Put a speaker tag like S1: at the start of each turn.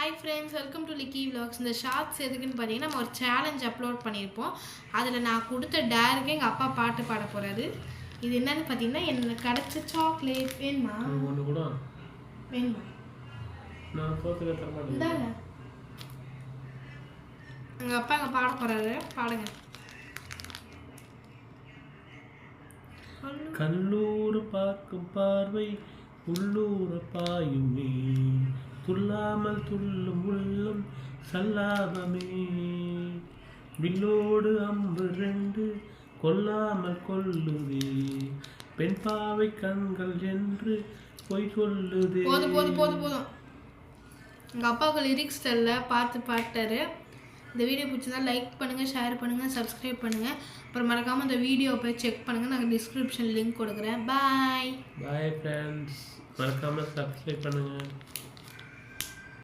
S1: Hi friends, welcome to Leakey vlogs. இந்த shorts எதுக்குன்னு பார்த்தீங்கன்னா, நம்ம ஒரு சேலஞ்ச் அப்லோட் பண்ணியிருப்போம். அதில் நான் கொடுத்த டேருக்கு எங்கள் அப்பா பாட்டு பாட போகிறாரு. இது என்னன்னு பார்த்தீங்கன்னா, எனக்கு கிடச்ச சாக்லேட் வேணுமா?
S2: ஒன்று கூட
S1: வேணுமா?
S2: நான் தோற்றுக்க தர மாட்டேன்.
S1: இந்தாங்க, எங்கள் அப்பா அங்கே பாட போகிறாரு, பாடுங்க.
S2: கல்லூர் பார்க்கும் பார்வை உள்ளூர பாயுமே, துள்ளாமல் துள்ளும் உள்ளம் சல்லாபமே, வில்லோடு அம்பு ரெண்டு கொல்லாமல் கொல்லுதே, பெண் பாவை கண்கள் என்று பொய் சொல்லுதே.
S1: போதும் போதும் போதும் போதும். எங்கள் அப்பாவுக்கு லிரிக்ஸ் தெரியல, பார்த்து பாட்டாரு. இந்த வீடியோ பிடிச்சதா லைக் பண்ணுங்கள், ஷேர் பண்ணுங்கள், சப்ஸ்கிரைப் பண்ணுங்கள். அப்புறம் மறக்காமல் இந்த வீடியோ போய் செக் பண்ணுங்கள். நாங்கள் டிஸ்கிரிப்ஷன் லிங்க் கொடுக்குறேன். பாய்
S2: பாய் ஃப்ரெண்ட்ஸ், மறக்காமல் சப்ஸ்கிரைப் பண்ணுங்கள்.